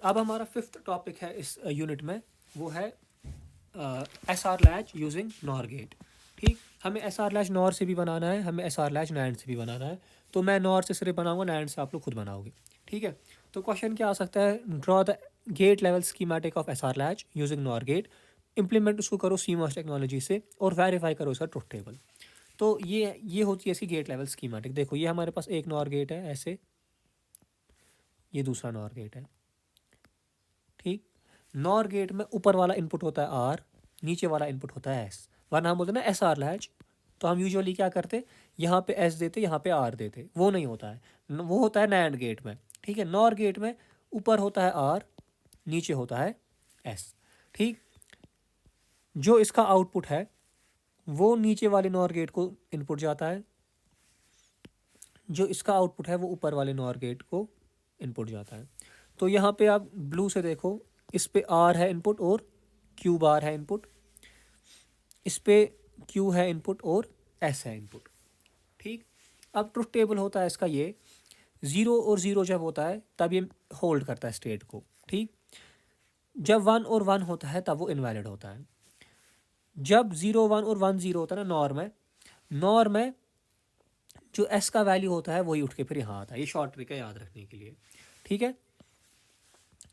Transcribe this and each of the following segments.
अब हमारा fifth topic है इस यूनिट में, वो है S R latch using NOR gate. ठीक, हमें एस आर लैच नॉर से भी बनाना है, हमें एस आर लैच नैंड से भी बनाना है। तो मैं नॉर से सिर्फ बनाऊंगा, नैंड से आप लोग खुद बनाओगे। ठीक है, तो क्वेश्चन क्या आ सकता है, draw the gate level schematic of S R latch using NOR gate. Implement उसको करो सीमॉस टेक्नोलॉजी से और वेरीफाई करो इसका ट्रुथ टेबल। तो ये होती है इसकी गेट लेवल स्कीमेटिक। देखो ये हमारे पास एक नॉर गेट है ऐसे, ये दूसरा नॉर गेट है। ठीक, नॉर गेट में ऊपर वाला इनपुट होता है आर, नीचे वाला इनपुट होता है एस। वरना हम बोलते हैं ना एस आर लैच, तो हम यूजुअली क्या करते, यहाँ पे एस देते, यहाँ पे आर देते। वो नहीं होता है, वो होता है नैंड गेट में। ठीक है, नॉर गेट में ऊपर होता है आर, नीचे होता है एस। ठीक, जो इसका आउटपुट है वो नीचे वाले नॉर गेट को इनपुट जाता है, जो इसका आउटपुट है वो ऊपर वाले नॉर गेट को इनपुट जाता है। तो यहाँ पे आप ब्लू से देखो, इस पे आर है इनपुट और क्यू बार है इनपुट, इस पे क्यू है इनपुट और एस है इनपुट। ठीक, अब ट्रुथ टेबल होता है इसका ये, ज़ीरो और ज़ीरो जब होता है तब ये होल्ड करता है स्टेट को। ठीक, जब वन और वन होता है तब वो इनवैलिड होता है। जब ज़ीरो वन और वन ज़ीरो होता है ना नॉर में जो एस का वैल्यू होता है वही उठ के फिर यहाँ आता है। ये शॉर्ट ट्रिक है याद रखने के लिए। ठीक है,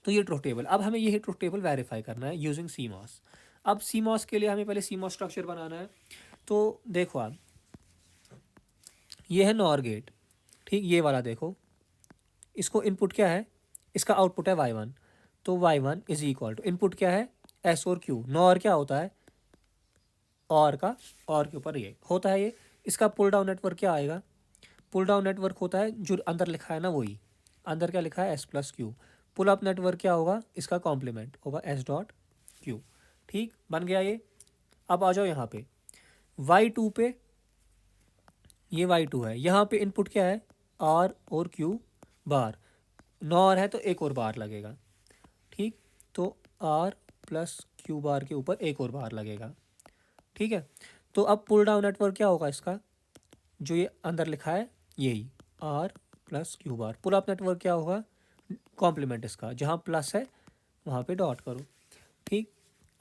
तो ये ट्रुथ टेबल। अब हमें ये ट्रुथ टेबल वेरीफाई करना है यूजिंग सीमॉस। अब सीमॉस के लिए हमें पहले सीमॉस स्ट्रक्चर बनाना है। तो देखो आप, ये है नॉर गेट। ठीक, ये वाला देखो, इसको इनपुट क्या है, इसका आउटपुट है y1। तो y1 is equal to input क्या है, s और q। नॉर क्या होता है, और का और के ऊपर ये होता है ये। इसका पुल डाउन नेटवर्क क्या आएगा, पुल डाउन नेटवर्क होता है जो अंदर लिखा है ना वही, अंदर क्या लिखा है s plus Q. Pull up network क्या होगा, इसका कॉम्प्लीमेंट होगा s डॉट क्यू। ठीक, बन गया ये। अब आ जाओ यहाँ पे y2 पे, ये y2 है, यहाँ पे इनपुट क्या है r और q बार। नॉर है तो एक और बार लगेगा। ठीक, तो r प्लस क्यू बार के ऊपर एक और बार लगेगा। ठीक है, तो अब पुल डाउन नेटवर्क क्या होगा इसका, जो ये अंदर लिखा है यही r plus Q bar. Pull up network क्या होगा, कॉम्प्लीमेंट इसका, जहाँ प्लस है वहाँ पे डॉट करो। ठीक,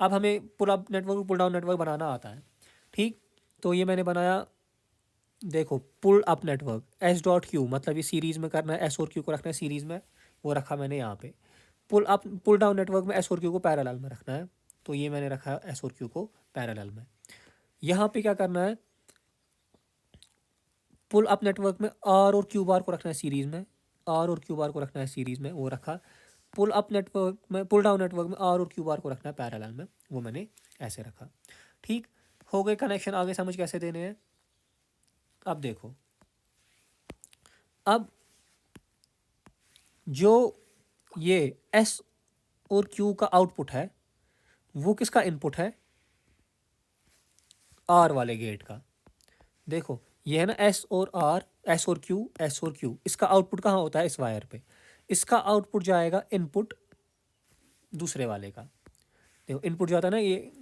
अब हमें pull up network pull down network बनाना आता है। ठीक, तो ये मैंने बनाया, देखो pull up network S dot Q, मतलब ये सीरीज़ में करना है, एस और क्यू को रखना है सीरीज़ में, वो रखा मैंने यहाँ पे। पुल डाउन नेटवर्क में एस और क्यू को पैरेलल में रखना है, तो ये मैंने रखा है एस और क्यू को पैरेलल में। यहाँ पे क्या करना है, पुल अप नेटवर्क में आर और क्यू बार को रखना है सीरीज़ में, आर और क्यू बार को रखना है सीरीज़ में, वो रखा। पुल अप नेटवर्क में, पुल डाउन नेटवर्क में आर और क्यू बार को रखना है पैरेलल में, वो मैंने ऐसे रखा। ठीक, हो गए कनेक्शन। आगे समझ कैसे देने हैं। अब देखो, अब जो ये एस और क्यू का आउटपुट है वो किसका इनपुट है, आर वाले गेट का। देखो ये है ना एस और आर, एस और क्यू, एस और क्यू, इसका आउटपुट कहाँ होता है, इस वायर पे। इसका आउटपुट जाएगा इनपुट दूसरे वाले का। देखो इनपुट जाता है ना ये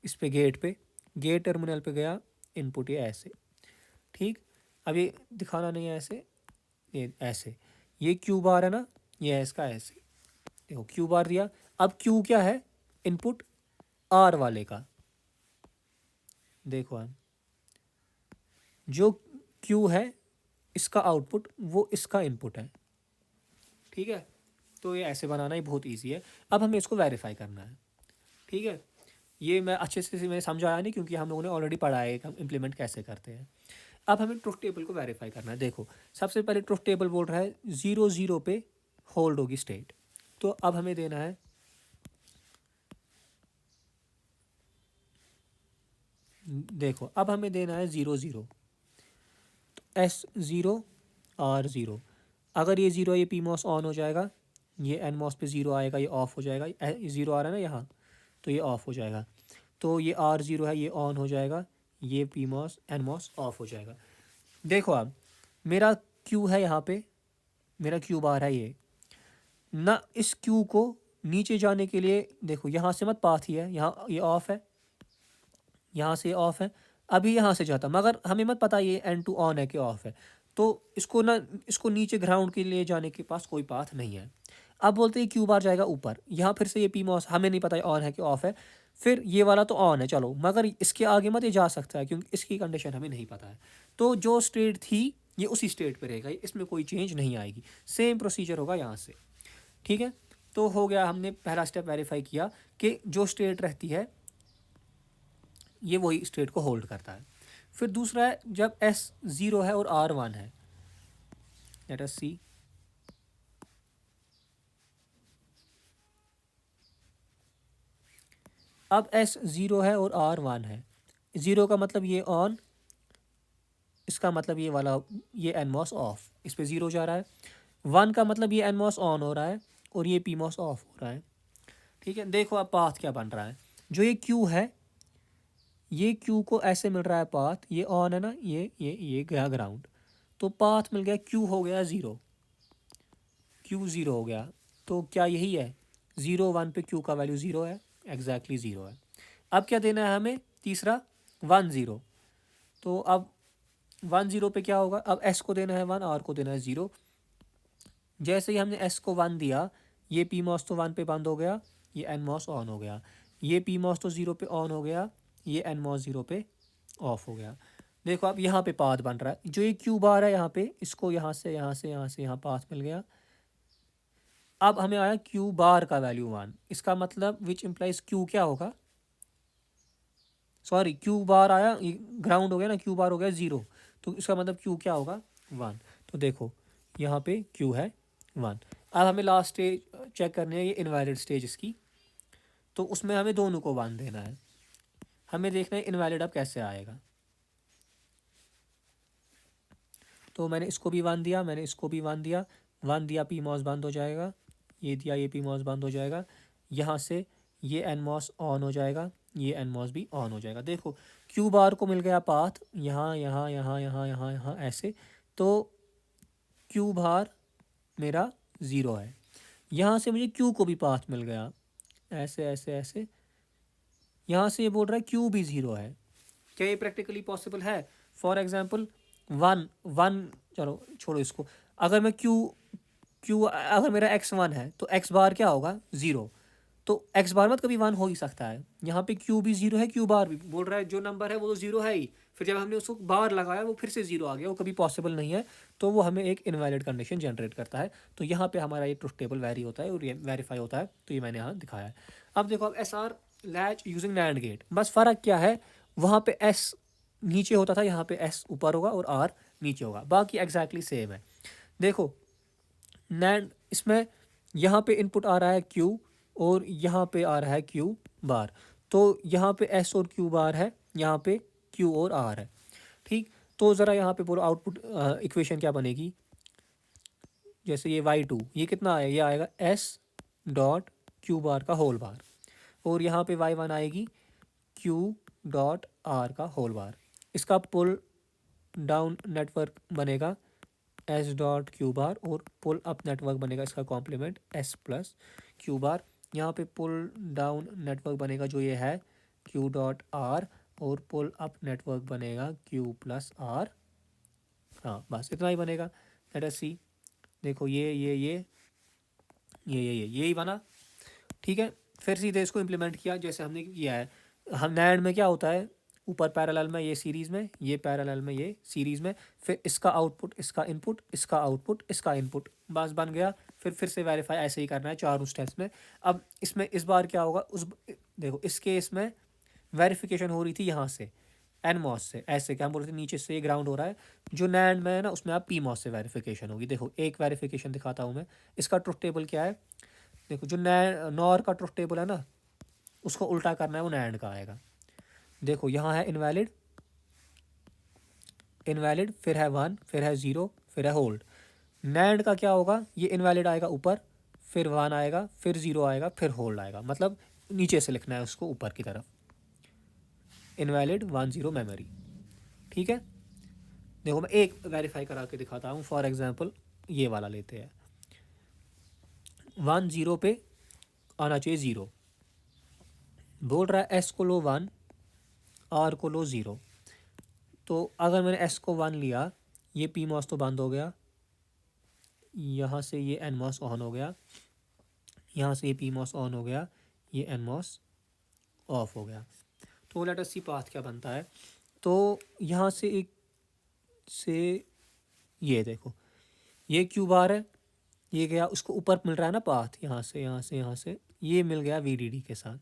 इस पे गेट पे, गेट टर्मिनल पे गया इनपुट, ये ऐसे। ठीक, अब ये दिखाना नहीं है ऐसे, ये ऐसे, ये क्यू बार है ना, ये है इसका ऐसे। देखो क्यू बार दिया, अब क्यू क्या है, इनपुट आर वाले का। देखो आप, जो क्यू है इसका आउटपुट वो इसका इनपुट है। ठीक है, तो ये ऐसे बनाना ही बहुत इजी है। अब हमें इसको वेरीफाई करना है। ठीक है, ये मैं अच्छे से मैं समझाया नहीं क्योंकि हम लोगों ने ऑलरेडी पढ़ा है कि हम इम्प्लीमेंट कैसे करते हैं। अब हमें ट्रुथ टेबल को वेरीफाई करना है। देखो सबसे पहले ट्रुथ टेबल बोल रहा है 0 0 पे होल्ड होगी स्टेट। तो अब हमें देना है, देखो अब हमें देना है 0 0, तो एस 0 आर 0। अगर ये 0 ये पी मॉस ऑन हो जाएगा, ये एन मॉस पे 0 आएगा, ये ऑफ हो जाएगा। 0 आ रहा है ना यहाँ, तो ये ऑफ हो जाएगा। तो ये आर 0 है, ये ऑन हो जाएगा, ये P MOS N MOS off हो जाएगा। देखो अब मेरा क्यू है यहाँ पे, मेरा क्यू बार है ये ना, इस क्यू को नीचे जाने के लिए देखो यहाँ से मत पाथ ही है, यहाँ ये ऑफ है, यहाँ से ऑफ है, अभी यहाँ से जाता, मगर हमें मत पता ये N2 ऑन है कि ऑफ है। तो इसको ना, इसको नीचे ग्राउंड के लिए जाने के पास कोई पाथ नहीं है। अब बोलते हैं क्यू बार जाएगा ऊपर, यहाँ फिर से ये पी मॉस हमें नहीं पता ऑन है कि ऑफ है, फिर ये वाला तो ऑन है चलो, मगर इसके आगे मत ये जा सकता है क्योंकि इसकी कंडीशन हमें नहीं पता है। तो जो स्टेट थी ये उसी स्टेट पे रहेगा, इसमें कोई चेंज नहीं आएगी। सेम प्रोसीजर होगा यहाँ से, ठीक है। तो हो गया, हमने पहला स्टेप वेरीफाई किया कि जो स्टेट रहती है ये वही स्टेट को होल्ड करता है। फिर दूसरा है जब एस 0 है और आर 1 है, लेट अस सी। अब एस 0 है और आर 1 है, 0 का मतलब ये ऑन, इसका मतलब ये वाला ये एनमॉस ऑफ, इस पे 0 जा रहा है। 1 का मतलब ये एनमॉस ऑन हो रहा है और ये पीमॉस ऑफ हो रहा है, ठीक है। देखो अब पाथ क्या बन रहा है, जो ये क्यू है, ये क्यू को ऐसे मिल रहा है पाथ, ये ऑन है ना, ये गया ग्राउंड, तो पाथ मिल गया, क्यू हो गया 0, क्यू 0 हो गया। तो क्या यही है 0 1 पे क्यू का वैल्यू 0 है, एग्जैक्टली 0 है। अब क्या देना है हमें, तीसरा 1 0, तो अब 1 0 पे क्या होगा, अब एस को देना है 1, आर को देना है 0। जैसे ही हमने एस को 1 दिया, ये पी मॉस तो 1 पे बंद हो गया, ये एन मॉस ऑन हो गया, ये पी मॉस तो 0 पे ऑन हो गया, ये एन मॉस 0 पे ऑफ हो गया। देखो अब यहाँ पे पाथ बन रहा है, जो ये क्यू बार है यहाँ पे, इसको यहाँ से यहाँ से यहाँ से यहाँ पाथ मिल गया। अब हमें आया क्यू बार का वैल्यू 1, इसका मतलब विच इम्प्लाइज क्यू क्या होगा, सॉरी क्यू बार आया, ग्राउंड हो गया ना, क्यू बार हो गया 0, तो इसका मतलब क्यू क्या होगा 1। तो देखो यहाँ पे क्यू है 1। अब हमें लास्ट स्टेज चेक करनी है, ये इनवैलिड स्टेज इसकी, तो उसमें हमें दोनों को 1 देना है। हमें देखना है इनवैलिड अब कैसे आएगा, तो मैंने इसको भी 1 दिया, मैंने इसको भी 1 दिया, 1 दिया, पी मॉस बंद हो जाएगा, ये दिया, ये पी मॉस बंद हो जाएगा, यहाँ से ये एन मॉस ऑन हो जाएगा, ये एन मॉस भी ऑन हो जाएगा। देखो क्यू बार को मिल गया पाथ यहाँ यहाँ यहाँ यहाँ यहाँ यहाँ ऐसे, तो क्यू बार मेरा 0 है। यहाँ से मुझे क्यू को भी पाथ मिल गया, ऐसे ऐसे ऐसे, यहाँ से ये बोल रहा है क्यू भी 0 है। क्या ये प्रैक्टिकली पॉसिबल है? फॉर एग्जाम्पल 1 1, चलो छोड़ो इसको, अगर मैं क्यू अगर मेरा x1 है तो x बार क्या होगा 0, तो x बार मत कभी 1 हो ही सकता है। यहाँ पे क्यू भी 0 है, क्यू बार भी, बोल रहा है जो नंबर है वो तो 0 है ही, फिर जब हमने उसको बार लगाया वो फिर से 0 आ गया, वो कभी पॉसिबल नहीं है, तो वो हमें एक इनवैलिड कंडीशन जनरेट करता है। तो यहाँ पे हमारा ये ट्रुथ टेबल वेरी होता है और ये वेरीफाई होता है, तो ये मैंने यहाँ दिखाया है। अब देखो अब S R latch using NAND gate, बस फ़र्क क्या है, वहाँ पे एस नीचे होता था, यहाँ पे एस ऊपर होगा और आर नीचे होगा, बाकी एग्जैक्टली सेम है। देखो नैंड इसमें यहाँ पे इनपुट आ रहा है क्यू और यहाँ पे आ रहा है क्यू बार, तो यहाँ पे एस और क्यू बार है, यहाँ पे क्यू और आर है, ठीक। तो ज़रा यहाँ पे पूरा आउटपुट इक्वेशन क्या बनेगी, जैसे ये y2 ये कितना आया, ये आएगा s डॉट क्यू बार का होल बार, और यहाँ पे y1 आएगी q डॉट आर का होल बार। इसका पुल डाउन नेटवर्क बनेगा एस डॉट क्यू बार, और पुल अप नेटवर्क बनेगा इसका complement S plus Q bar. यहाँ पे पुल डाउन नेटवर्क बनेगा जो ये है क्यू डॉट आर, और पुल अप नेटवर्क बनेगा क्यू प्लस आर। हाँ बस इतना ही बनेगा। लेट अस सी, देखो यही बना, ठीक है। फिर सीधे इसको इम्प्लीमेंट किया जैसे हमने किया है। हम नैंड में क्या होता है, ऊपर पैरेलल में ये सीरीज़ में, ये पैरेलल में ये सीरीज़ में, फिर इसका आउटपुट इसका इनपुट, इसका आउटपुट इसका इनपुट, बस बन गया। फिर से वेरीफाई ऐसे ही करना है चारों स्टेप्स में। अब इसमें इस बार क्या होगा, उस देखो इस केस में वेरिफिकेशन हो रही थी यहाँ से एन मॉस से, ऐसे क्या हम बोल रहे थे नीचे से ग्राउंड हो रहा है, जो नैंड में है ना उसमें आप पी मॉस से वेरिफिकेशन होगी। देखो एक वेरिफिकेशन दिखाता हूँ मैं, इसका ट्रुथ टेबल क्या है, देखो जो नॉर का ट्रुथ टेबल है ना उसको उल्टा करना है, वो नैंड का आएगा। देखो यहाँ है इनवैलिड, इनवैलिड, फिर है 1, फिर है 0, फिर है होल्ड। नैंड का क्या होगा, ये इनवैलिड आएगा ऊपर, फिर 1 आएगा, फिर 0 आएगा, फिर होल्ड आएगा, मतलब नीचे से लिखना है उसको ऊपर की तरफ, इनवैलिड 1 0 मेमोरी, ठीक है। देखो मैं एक वेरीफाई करा के दिखाता हूँ, फॉर एग्जांपल ये वाला लेते हैं, 1 0 पे आना चाहिए 0, बोल रहा है एस को लो 1, आर को लो 0, तो अगर मैंने एस को 1 लिया, ये पी मॉस तो बंद हो गया, यहाँ से ये एन मॉस ऑन हो गया, यहाँ से ये पी मॉस ऑन हो गया, ये एन मॉस ऑफ हो गया। तो लेट अस सी पाथ क्या बनता है। तो यहाँ से एक से ये देखो, ये क्यू बार है, ये गया उसको ऊपर मिल रहा है ना पाथ, यहाँ से यहाँ से यहाँ से ये मिल गया वीडीडी के साथ।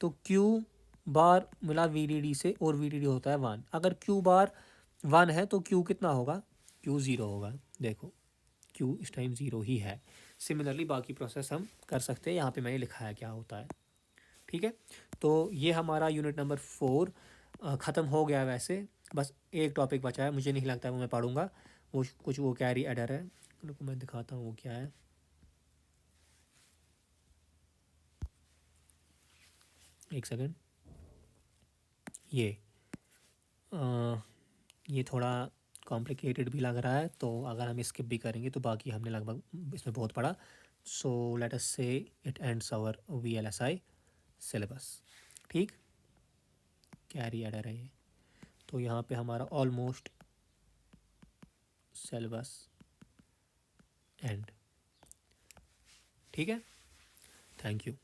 तो क्यू बार मिला वीडीडी से और वीडीडी होता है 1। अगर क्यू बार 1 है तो क्यू कितना होगा, क्यू 0 होगा। देखो क्यू इस टाइम 0 ही है। सिमिलरली बाकी प्रोसेस हम कर सकते हैं, यहाँ पे मैंने लिखा है क्या होता है। ठीक है, तो ये हमारा यूनिट नंबर 4 ख़त्म हो गया। वैसे बस एक टॉपिक बचा है, मुझे नहीं लगता है वो मैं पढ़ूंगा, वो कुछ वो कैरी एडर है, उनको मैं दिखाता हूँ वो क्या है। एक सेकंड, ये थोड़ा कॉम्प्लिकेटेड भी लग रहा है, तो अगर हम स्किप भी करेंगे तो बाकी हमने लगभग इसमें बहुत पढ़ा। सो let us say it ends our VLSI syllabus. ठीक, कैरी एडर है ये, तो यहाँ पे हमारा ऑलमोस्ट सिलेबस एंड। ठीक है, थैंक यू।